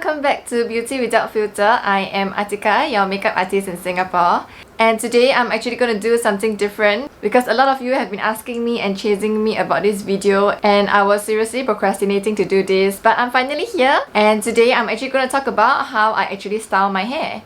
welcome back to Beauty Without Filter. I am Atika, your makeup artist in Singapore. And today I'm actually going to do something different because a lot of you have been asking me and chasing me about this video, and I was seriously procrastinating to do this, but I'm finally here, and today I'm actually going to talk about how I actually style my hair.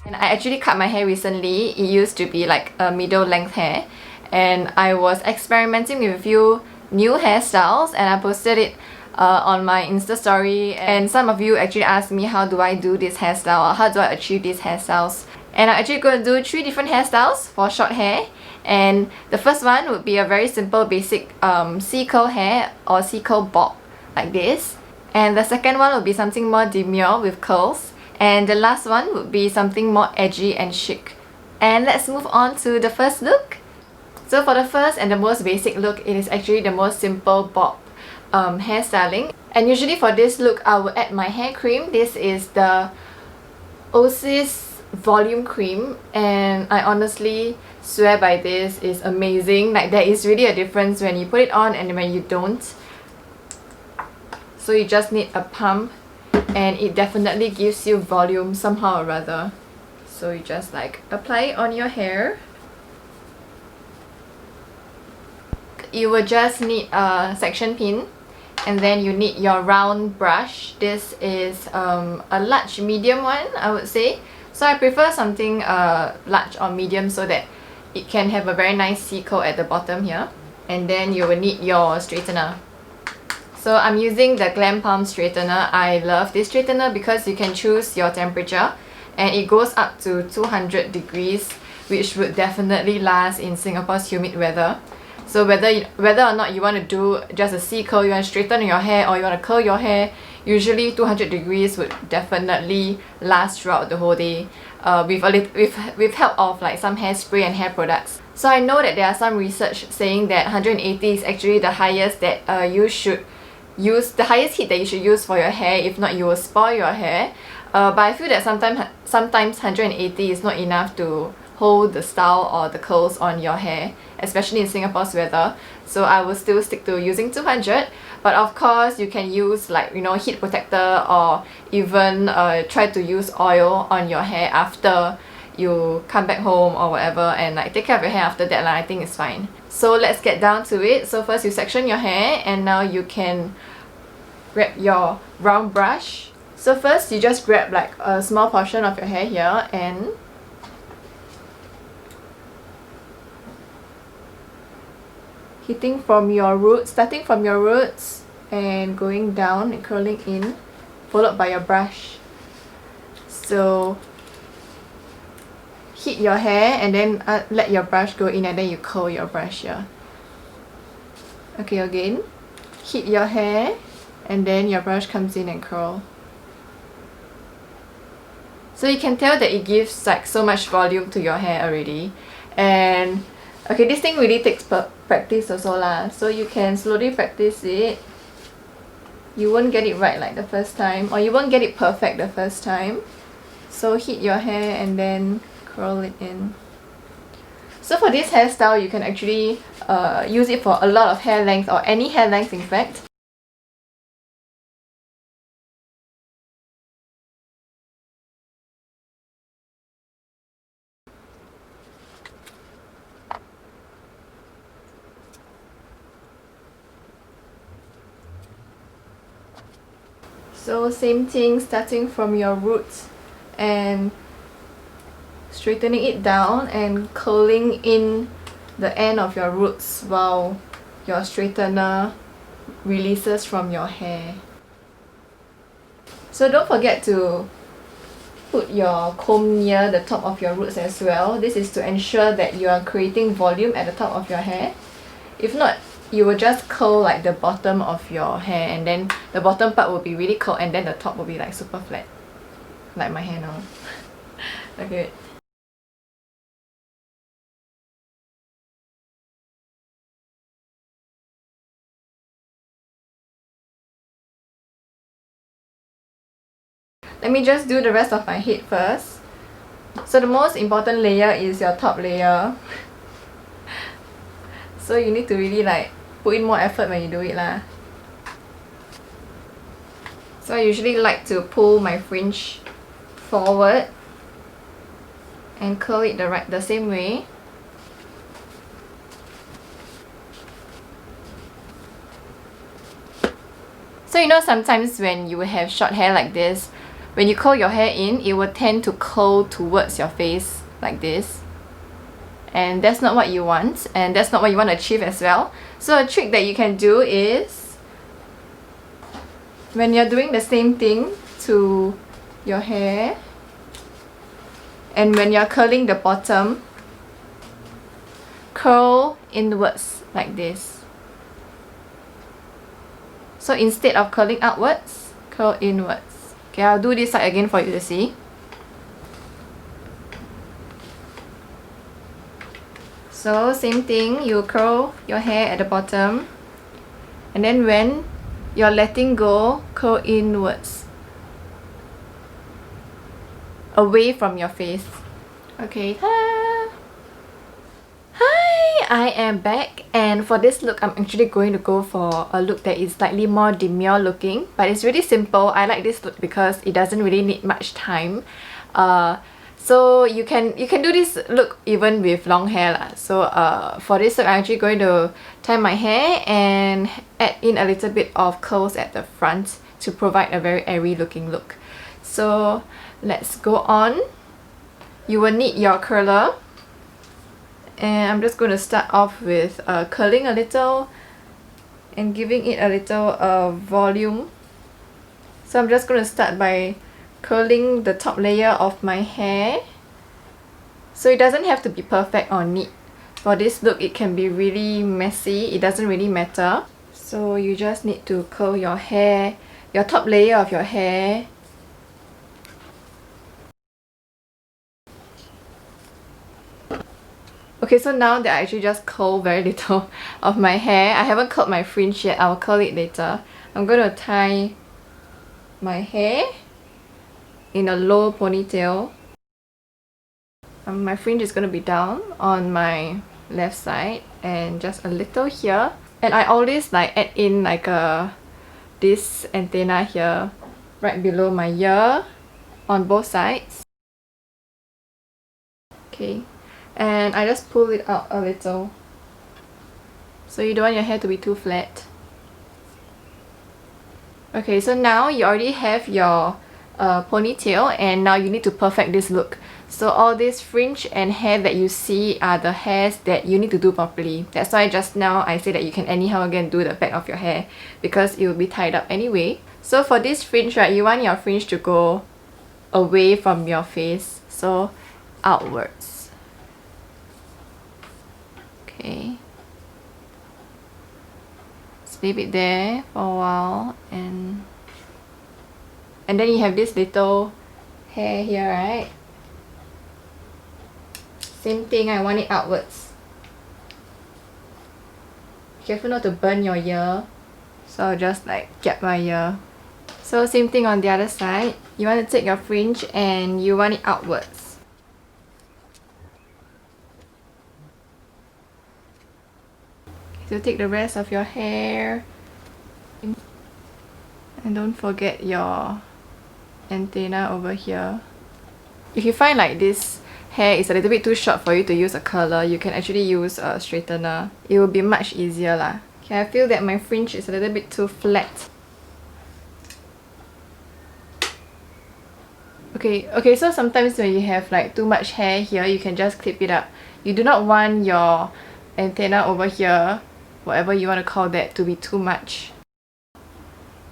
And I actually cut my hair recently. It used to be like a middle length hair, and I was experimenting with a few new hairstyles, and I posted it on my Insta story, and some of you actually asked me how do I do this hairstyle or how do I achieve these hairstyles. And I'm actually going to do 3 different hairstyles for short hair. And the first one would be a very simple basic C-curl hair or C-curl bob like this. And the second one would be something more demure with curls. And the last one would be something more edgy and chic. And let's move on to the first look. So for the first and the most basic look, it is actually the most simple bob hairstyling. And usually for this look, I will add my hair cream. This is the Oasis Volume Cream, and I honestly swear by this. It's amazing. Like, there is really a difference when you put it on and when you don't. So you just need a pump, and it definitely gives you volume somehow or rather. So you just like apply it on your hair. You will just need a section pin, and then you need your round brush. This is a large medium one, I would say. So I prefer something large or medium so that it can have a very nice C-curl at the bottom here. And then you will need your straightener. So I'm using the Glam Palm straightener. I love this straightener because you can choose your temperature, and it goes up to 200 degrees, which would definitely last in Singapore's humid weather. So whether or not you want to do just a C-curl, you want to straighten your hair, or you want to curl your hair, usually 200 degrees would definitely last throughout the whole day, with help of like some hairspray and hair products. So I know that there are some research saying that 180 is actually the highest that you should use, the highest heat that you should use for your hair. If not, you will spoil your hair. But I feel that sometimes 180 is not enough to hold the style or the curls on your hair, especially in Singapore's weather. So I will still stick to using 200, but of course you can use, like, you know, heat protector, or even try to use oil on your hair after you come back home or whatever, and like take care of your hair after that. I think it's fine. So let's get down to it. So first you section your hair, and now you can grab your round brush. So first you just grab like a small portion of your hair here, and hitting from your roots, starting from your roots and going down and curling in, followed by your brush. So hit your hair and then let your brush go in, and then you curl your brush here. Okay, again, hit your hair and then your brush comes in and curl. So you can tell that it gives like so much volume to your hair already. And okay, this thing really takes practice also lah. So you can slowly practice it. You won't get it right like the first time, or you won't get it perfect the first time. So hit your hair and then curl it in. So for this hairstyle, you can actually use it for a lot of hair length, or any hair length in fact. So same thing, starting from your roots and straightening it down and curling in the end of your roots while your straightener releases from your hair. So don't forget to put your comb near the top of your roots as well. This is to ensure that you are creating volume at the top of your hair. If not, you will just curl like the bottom of your hair, and then the bottom part will be really curled, and then the top will be like super flat, like my hair now. Okay. Let me just do the rest of my head first. So the most important layer is your top layer. So you need to really like put in more effort when you do it lah. So I usually like to pull my fringe forward and curl it the same way. So you know, sometimes when you have short hair like this, when you curl your hair in, it will tend to curl towards your face like this. And that's not what you want, and that's not what you want to achieve as well. So a trick that you can do is, when you're doing the same thing to your hair, and when you're curling the bottom, curl inwards like this. So instead of curling outwards, curl inwards. Okay, I'll do this side again for you to see. So same thing, you curl your hair at the bottom, and then when you're letting go, curl inwards, away from your face. Okay, ta-da! Hi, I am back, and for this look I'm actually going to go for a look that is slightly more demure looking, but it's really simple. I like this look because it doesn't really need much time. So you can do this look even with long hair lah. So for this look, I'm actually going to tie my hair and add in a little bit of curls at the front to provide a very airy looking look. So let's go on. You will need your curler, and I'm just going to start off with curling a little and giving it a little volume. So I'm just going to start by curling the top layer of my hair. So it doesn't have to be perfect or neat. For this look, it can be really messy. It doesn't really matter. So you just need to curl your hair, your top layer of your hair. Okay, so now that I actually just curl very little of my hair, I haven't curled my fringe yet. I'll curl it later. I'm going to tie my hair in a low ponytail. My fringe is going to be down on my left side and just a little here. And I always like add in like this antenna here right below my ear on both sides. Okay, and I just pull it out a little. So you don't want your hair to be too flat. Okay, so now you already have your ponytail, and now you need to perfect this look. So all this fringe and hair that you see are the hairs that you need to do properly. That's why just now I say that you can anyhow again do the back of your hair, because it will be tied up anyway. So for this fringe, right, you want your fringe to go away from your face, so outwards. Okay. Just leave it there for a while, and then you have this little hair here, right? Same thing, I want it outwards. Careful not to burn your ear. So I'll just like get my ear. So same thing on the other side. You want to take your fringe and you want it outwards. So take the rest of your hair. And don't forget your antenna over here. If you find like this hair is a little bit too short for you to use a curler, you can actually use a straightener. It will be much easier lah. Okay, I feel that my fringe is a little bit too flat. Okay, so sometimes when you have like too much hair here, you can just clip it up. You do not want your antenna over here, whatever you want to call that, to be too much.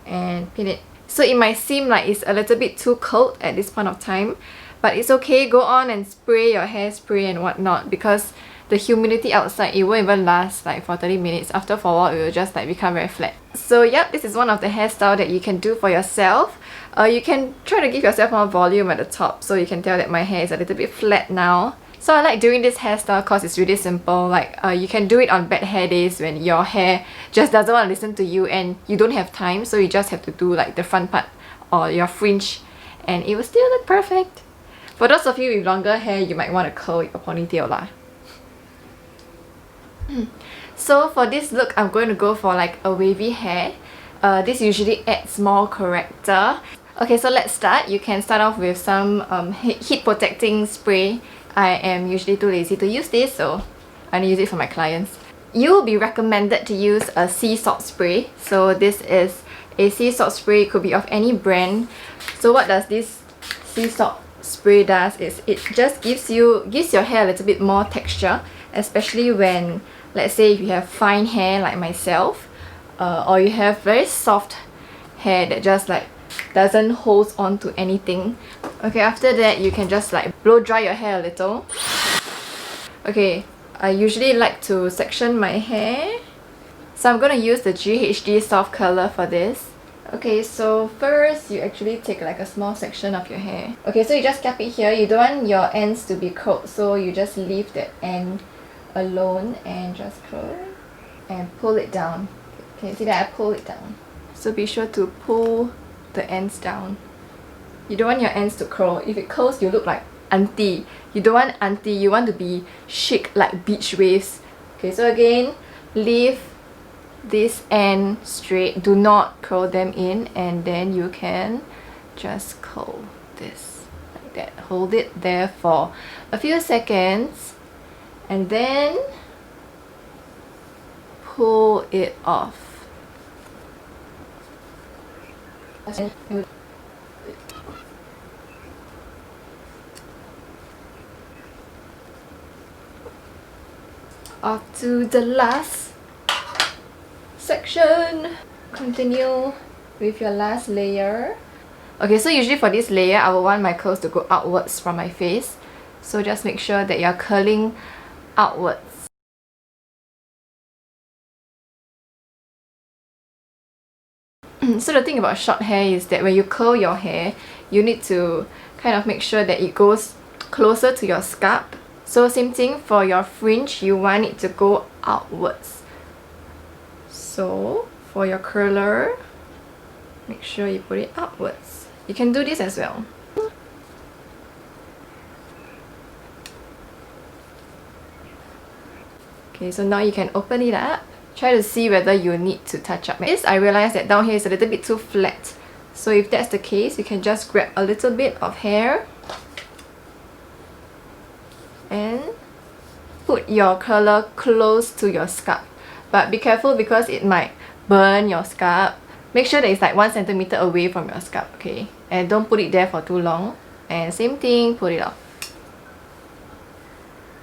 And pin it. So it might seem like it's a little bit too cold at this point of time, but it's okay. Go on and spray your hairspray and whatnot, because the humidity outside, it won't even last like for 30 minutes. After for a while, it will just like become very flat. So yep, this is one of the hairstyle that you can do for yourself. You can try to give yourself more volume at the top, so you can tell that my hair is a little bit flat now. So I like doing this hairstyle because it's really simple. Like you can do it on bad hair days when your hair just doesn't want to listen to you and you don't have time, so you just have to do like the front part or your fringe and it will still look perfect. For those of you with longer hair, you might want to curl your ponytail lah. So for this look, I'm going to go for like a wavy hair. This usually adds more character. Okay, so let's start. You can start off with some heat protecting spray. I am usually too lazy to use this, so I only use it for my clients. You will be recommended to use a sea salt spray. So this is a sea salt spray, it could be of any brand. So what does this sea salt spray does is it just gives your hair a little bit more texture, especially when, let's say, if you have fine hair like myself, or you have very soft hair that just like doesn't hold on to anything. Okay, after that you can just like blow dry your hair a little. Okay, I usually like to section my hair, so I'm gonna use the GHD soft curler for this. Okay, so first you actually take like a small section of your hair. Okay, so you just cap it here. You don't want your ends to be curled, so you just leave that end alone and just curl and pull it down. Okay, see that I pull it down. So be sure to pull the ends down. You don't want your ends to curl. If it curls, you look like auntie. You don't want auntie, you want to be chic like beach waves. Okay, so again, leave this end straight, do not curl them in, and then you can just curl this like that. Hold it there for a few seconds and then pull it off. Off to the last section. Continue with your last layer. Okay, so usually for this layer, I will want my curls to go outwards from my face. So just make sure that you're curling outwards. So the thing about short hair is that when you curl your hair, you need to kind of make sure that it goes closer to your scalp. So same thing for your fringe, you want it to go outwards. So for your curler, make sure you put it outwards. You can do this as well. Okay, so now you can open it up. Try to see whether you need to touch up. This, I realized that down here is a little bit too flat. So if that's the case, you can just grab a little bit of hair and put your curler close to your scalp. But be careful because it might burn your scalp. Make sure that it's like 1 centimeter away from your scalp, okay? And don't put it there for too long. And same thing, put it off.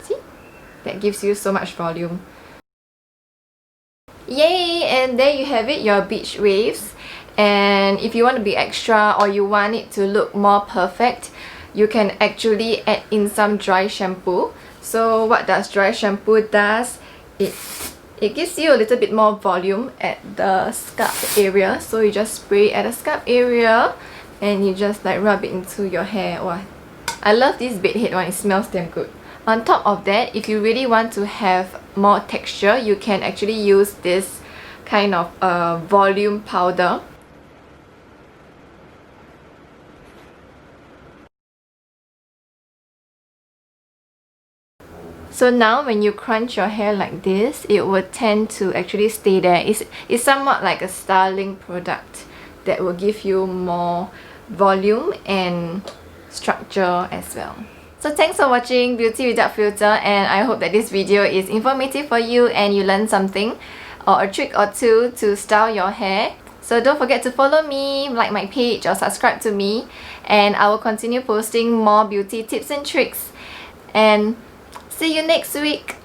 See? That gives you so much volume. Yay! And there you have it, your beach waves. And if you want to be extra or you want it to look more perfect, you can actually add in some dry shampoo. So what does dry shampoo does? It gives you a little bit more volume at the scalp area. So you just spray at the scalp area and you just like rub it into your hair. Wow, I love this bedhead one, it smells damn good. On top of that, if you really want to have more texture, you can actually use this kind of volume powder. So now when you crunch your hair like this, it will tend to actually stay there. It's somewhat like a styling product that will give you more volume and structure as well. So thanks for watching Beauty Without Filter, and I hope that this video is informative for you and you learned something or a trick or two to style your hair. So don't forget to follow me, like my page or subscribe to me, and I will continue posting more beauty tips and tricks. And see you next week.